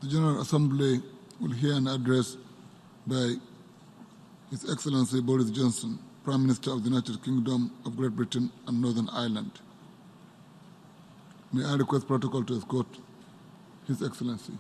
The General Assembly will hear an address by His Excellency Borris Johnson, Prime Minister of the United Kingdom of Great Britain and Northern Ireland. May I request protocol to escort His Excellency.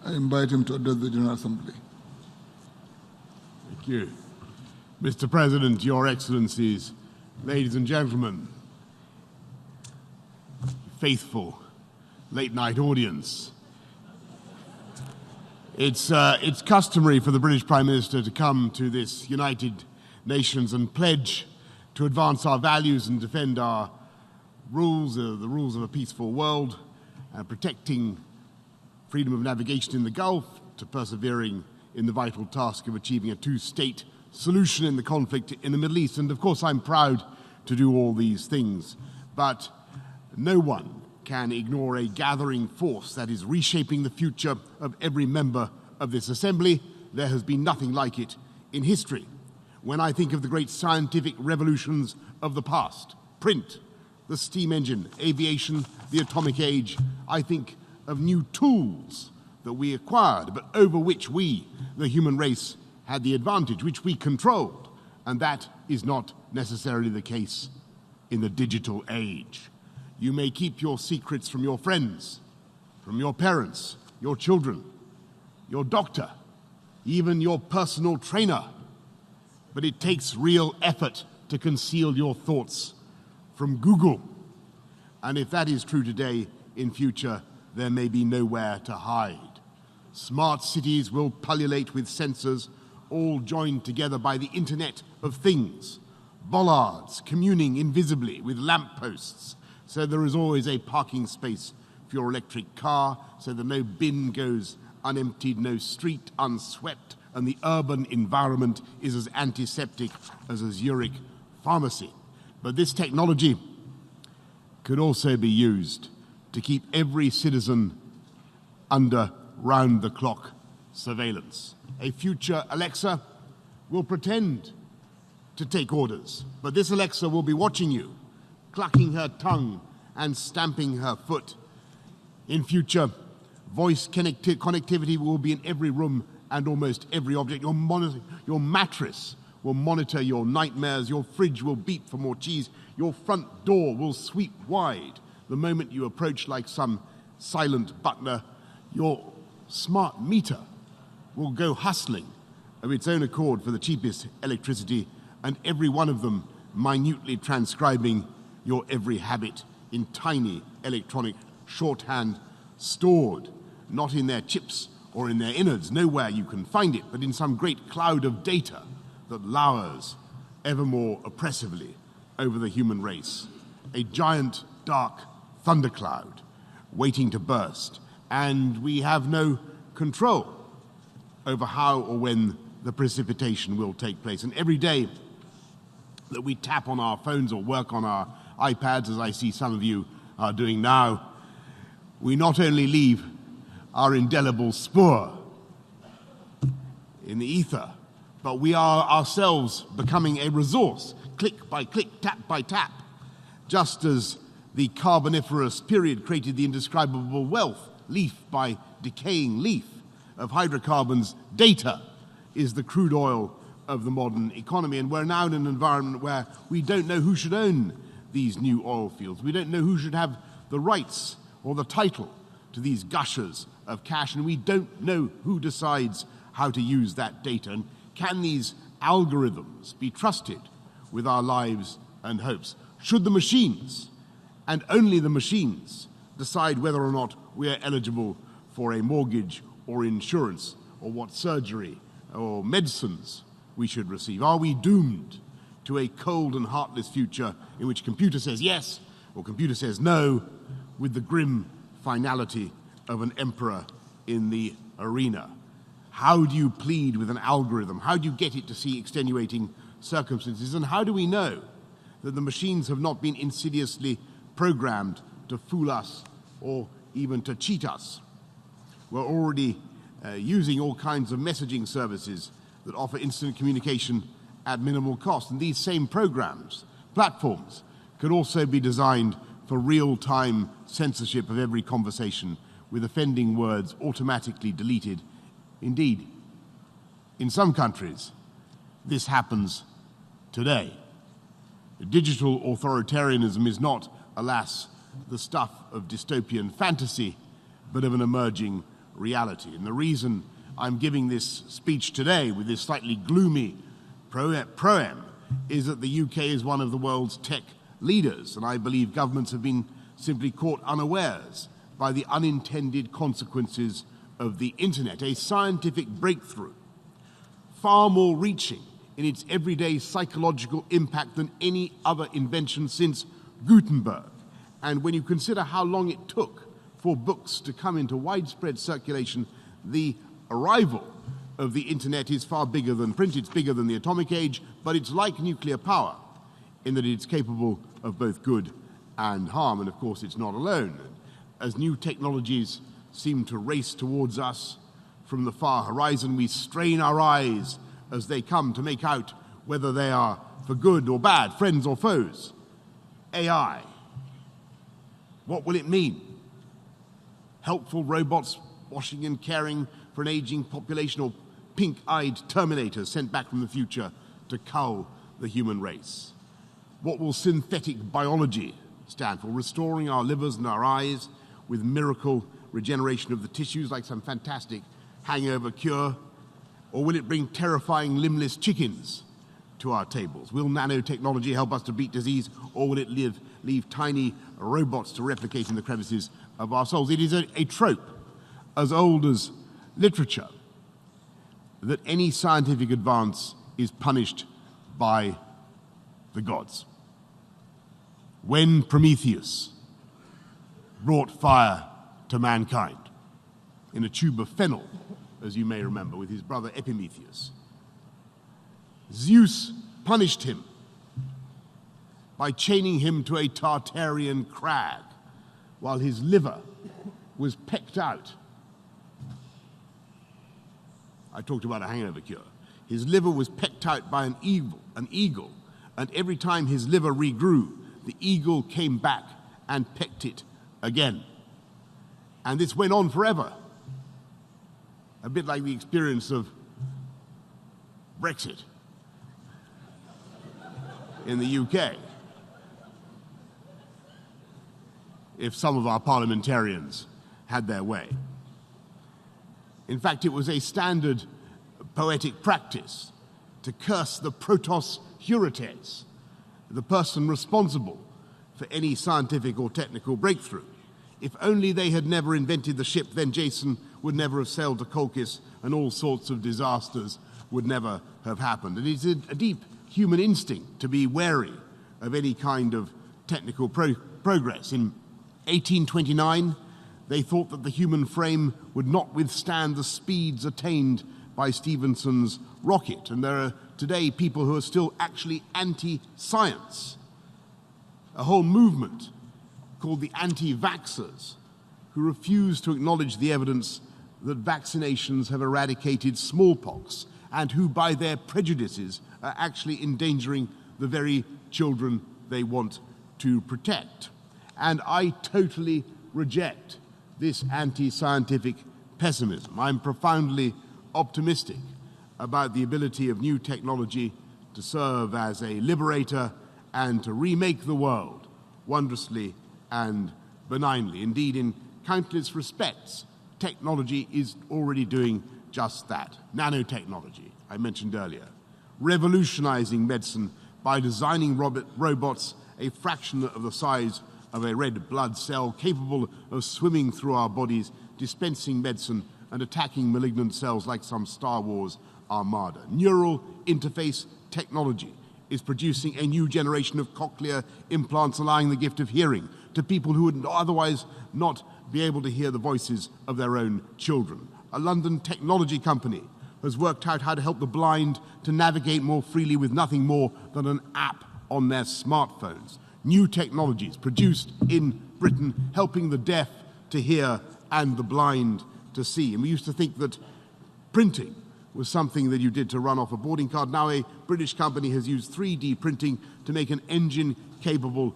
I invite him to address the General Assembly. Thank you. Mr. President, Your Excellencies, ladies and gentlemen, faithful late-night audience. It's customary for the British Prime Minister to come to this United Nations and pledge to advance our values and defend our rules, the rules of a peaceful world, protecting freedom of navigation in the Gulf, to persevering in the vital task of achieving a two-state solution in the conflict in the Middle East. And of course, I'm proud to do all these things. But no one can ignore a gathering force that is reshaping the future of every member of this assembly. There has been nothing like it in history. When I think of the great scientific revolutions of the past, print, the steam engine, aviation, the atomic age, I think of new tools that we acquired, but over which we, the human race, had the advantage, which we controlled, and that is not necessarily the case in the digital age. You may keep your secrets from your friends, from your parents, your children, your doctor, even your personal trainer, but it takes real effort to conceal your thoughts from Google. And if that is true today, in future, there may be nowhere to hide. Smart cities will pullulate with sensors, all joined together by the Internet of Things. Bollards communing invisibly with lampposts, so there is always a parking space for your electric car, so that no bin goes unemptied, no street unswept, and the urban environment is as antiseptic as a Zurich pharmacy. But this technology could also be used to keep every citizen under round-the-clock surveillance. A future Alexa will pretend to take orders, but this Alexa will be watching you, clucking her tongue and stamping her foot. In future, voice connectivity will be in every room and almost every object. Your mattress will monitor your nightmares, your fridge will beep for more cheese, your front door will sweep wide the moment you approach like some silent butler. Your smart meter will go hustling of its own accord for the cheapest electricity, and every one of them minutely transcribing your every habit in tiny electronic shorthand, stored not in their chips or in their innards, nowhere you can find it, but in some great cloud of data that lowers ever more oppressively over the human race. A giant dark thundercloud waiting to burst, and we have no control over how or when the precipitation will take place. And every day that we tap on our phones or work on our iPads, as I see some of you are doing now, we not only leave our indelible spoor in the ether, but we are ourselves becoming a resource, click by click, tap by tap, just as the Carboniferous period created the indescribable wealth, leaf by decaying leaf, of hydrocarbons. Data is the crude oil of the modern economy, and we're now in an environment where we don't know who should own these new oil fields. We don't know who should have the rights or the title to these gushers of cash, and we don't know who decides how to use that data. And can these algorithms be trusted with our lives and hopes? Should the machines, and only the machines, decide whether or not we are eligible for a mortgage or insurance, or what surgery or medicines we should receive? Are we doomed to a cold and heartless future in which computer says yes or computer says no, with the grim finality of an emperor in the arena? How do you plead with an algorithm? How do you get it to see extenuating circumstances? And how do we know that the machines have not been insidiously programmed to fool us or even to cheat us? We're already using all kinds of messaging services that offer instant communication at minimal cost. And these same programs, platforms, could also be designed for real-time censorship of every conversation, with offending words automatically deleted. Indeed, in some countries, this happens today. Digital authoritarianism is not, alas, the stuff of dystopian fantasy, but of an emerging reality. And the reason I'm giving this speech today with this slightly gloomy proem is that the UK is one of the world's tech leaders, and I believe governments have been simply caught unawares by the unintended consequences of the internet, a scientific breakthrough far more reaching in its everyday psychological impact than any other invention since Gutenberg. And when you consider how long it took for books to come into widespread circulation, the arrival of the internet is far bigger than print. It's bigger than the atomic age, but it's like nuclear power in that it's capable of both good and harm. And of course, it's not alone. As new technologies seem to race towards us from the far horizon, we strain our eyes as they come to make out whether they are for good or bad, friends or foes. AI. What will it mean? Helpful robots washing and caring for an aging population, or pink-eyed terminators sent back from the future to cull the human race? What will synthetic biology stand for? Restoring our livers and our eyes with miracle regeneration of the tissues like some fantastic hangover cure? Or will it bring terrifying limbless chickens to our tables? Will nanotechnology help us to beat disease, or will it leave tiny robots to replicate in the crevices of our souls? It is a trope as old as literature that any scientific advance is punished by the gods. When Prometheus brought fire to mankind in a tube of fennel, as you may remember, with his brother Epimetheus, Zeus punished him by chaining him to a Tartarian crag while his liver was pecked out. I talked about a hangover cure. His liver was pecked out by an eagle, and every time his liver regrew, the eagle came back and pecked it again. And this went on forever. A bit like the experience of Brexit in the UK. If some of our parliamentarians had their way. In fact, it was a standard poetic practice to curse the protos heurates, the person responsible for any scientific or technical breakthrough. If only they had never invented the ship, then Jason would never have sailed to Colchis, and all sorts of disasters would never have happened. And it's a deep human instinct to be wary of any kind of technical progress. In 1829, they thought that the human frame would not withstand the speeds attained by Stephenson's rocket. And there are today people who are still actually anti-science. A whole movement called the anti-vaxxers, who refuse to acknowledge the evidence that vaccinations have eradicated smallpox, and who, by their prejudices, are actually endangering the very children they want to protect. And I totally reject this anti-scientific pessimism. I'm profoundly optimistic about the ability of new technology to serve as a liberator and to remake the world wondrously and benignly. Indeed, in countless respects, technology is already doing just that. Nanotechnology, I mentioned earlier, revolutionizing medicine by designing robots a fraction of the size of a red blood cell, capable of swimming through our bodies, dispensing medicine and attacking malignant cells like some Star Wars armada. Neural interface technology is producing a new generation of cochlear implants, allowing the gift of hearing to people who would otherwise not be able to hear the voices of their own children. A London technology company has worked out how to help the blind to navigate more freely with nothing more than an app on their smartphones. New technologies produced in Britain, helping the deaf to hear and the blind to see. And we used to think that printing was something that you did to run off a boarding card. Now a British company has used 3D printing to make an engine capable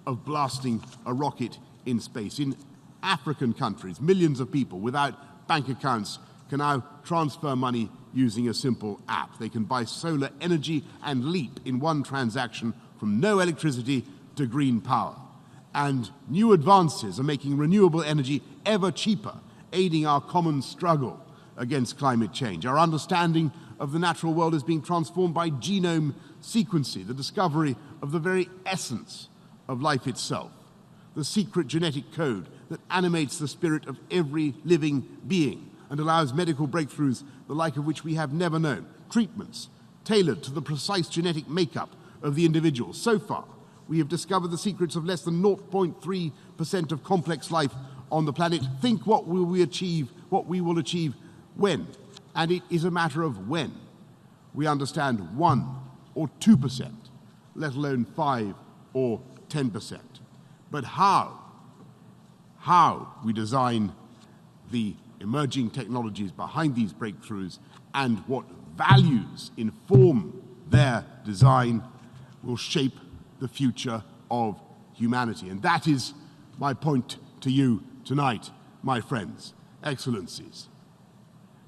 of blasting a rocket in space. In African countries, millions of people without bank accounts can now transfer money using a simple app. They can buy solar energy and leap in one transaction from no electricity to green power. And new advances are making renewable energy ever cheaper, aiding our common struggle against climate change. Our understanding of the natural world is being transformed by genome sequencing, the discovery of the very essence of life itself, the secret genetic code that animates the spirit of every living being and allows medical breakthroughs the like of which we have never known, treatments tailored to the precise genetic makeup of the individual. So far, we have discovered the secrets of less than 0.3% of complex life on the planet. Think what we will achieve when, and it is a matter of when, we understand 1 or 2%, let alone 5 or 10%. But how we design the emerging technologies behind these breakthroughs and what values inform their design will shape the future of humanity. And that is my point to you tonight, my friends, excellencies.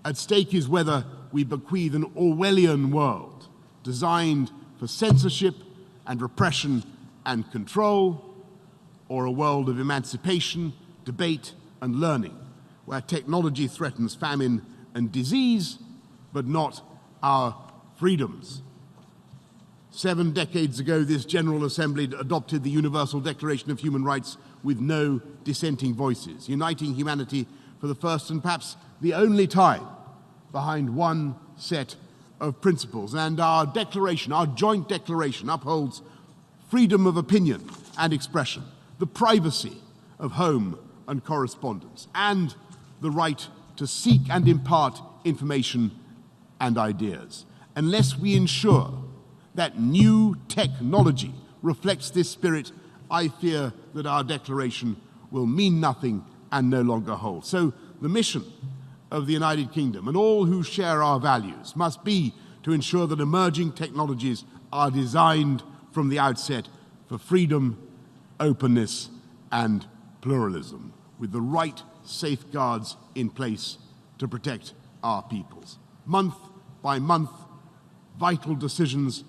At stake is whether we bequeath an Orwellian world designed for censorship and repression and control, or a world of emancipation, debate, and learning, where technology threatens famine and disease, but not our freedoms. 7 decades ago, this General Assembly adopted the Universal Declaration of Human Rights with no dissenting voices, uniting humanity for the first and perhaps the only time behind one set of principles. And our declaration, our joint declaration, upholds freedom of opinion and expression, the privacy of home and correspondence, and the right to seek and impart information and ideas. Unless we ensure that new technology reflects this spirit, I fear that our declaration will mean nothing and no longer hold. So the mission of the United Kingdom and all who share our values must be to ensure that emerging technologies are designed from the outset for freedom, openness, and pluralism, with the right safeguards in place to protect our peoples. Month by month, vital decisions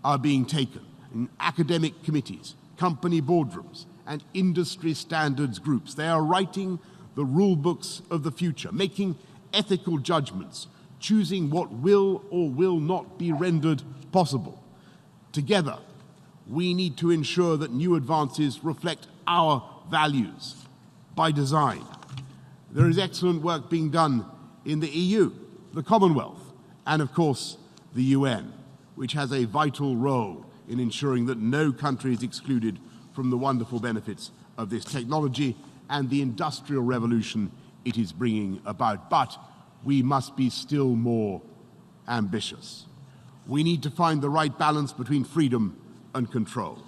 are being taken in academic committees, company boardrooms, and industry standards groups. They are writing the rule books of the future, making ethical judgments, choosing what will or will not be rendered possible. Together, we need to ensure that new advances reflect our values by design. There is excellent work being done in the EU, the Commonwealth, and of course the UN, which has a vital role in ensuring that no country is excluded from the wonderful benefits of this technology and the industrial revolution it is bringing about. But we must be still more ambitious. We need to find the right balance between freedom and control,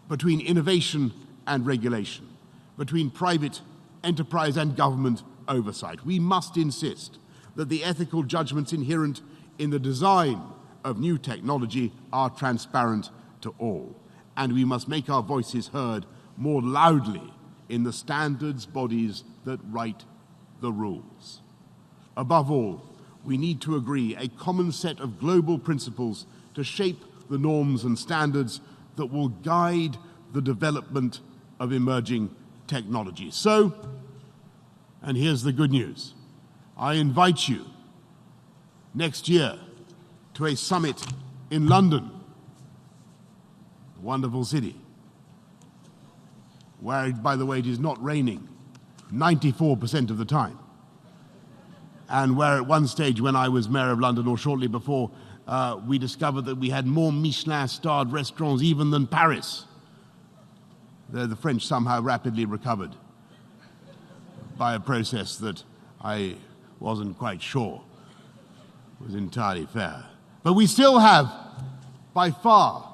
between innovation and regulation, between private enterprise and government oversight. We must insist that the ethical judgments inherent in the design of new technology are transparent to all, and we must make our voices heard more loudly in the standards bodies that write the rules. Above all, we need to agree a common set of global principles to shape the norms and standards that will guide the development of emerging technologies. So, and here's the good news, I invite you next year to a summit in London, a wonderful city, where, by the way, it is not raining 94% of the time, and where at one stage when I was mayor of London, or shortly before, we discovered that we had more Michelin-starred restaurants even than Paris. The French somehow rapidly recovered by a process that I wasn't quite sure was entirely fair. But we still have, by far,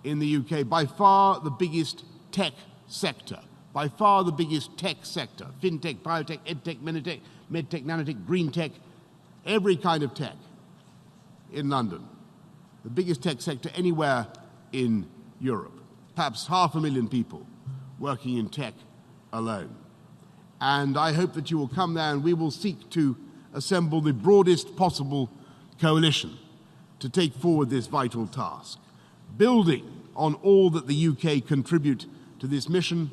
in the UK, by far the biggest tech sector, by far the biggest tech sector, fintech, biotech, edtech, medtech, nanotech, green tech, every kind of tech in London, the biggest tech sector anywhere in Europe, perhaps 500,000 people working in tech alone. And I hope that you will come there and we will seek to assemble the broadest possible coalition to take forward this vital task, building on all that the UK contribute to this mission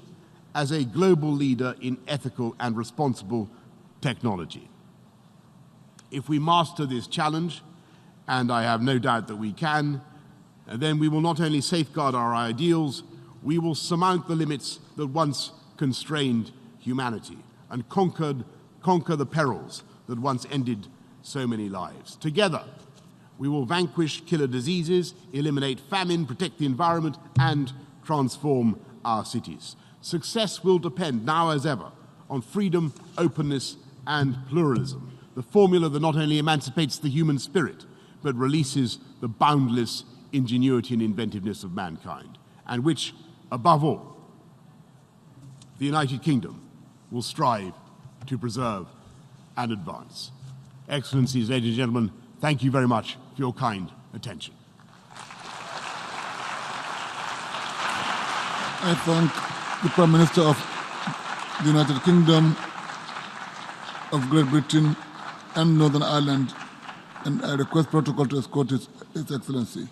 as a global leader in ethical and responsible technology. If we master this challenge, and I have no doubt that we can, then we will not only safeguard our ideals, we will surmount the limits that once constrained humanity and conquer the perils that once ended so many lives. Together, we will vanquish killer diseases, eliminate famine, protect the environment, and transform our cities. Success will depend, now as ever, on freedom, openness, and pluralism, the formula that not only emancipates the human spirit, but releases the boundless ingenuity and inventiveness of mankind, and which, above all, the United Kingdom will strive to preserve and advance. Excellencies, ladies and gentlemen, thank you very much for your kind attention. I thank the Prime Minister of the United Kingdom of Great Britain and Northern Ireland, and I request protocol to escort His Excellency.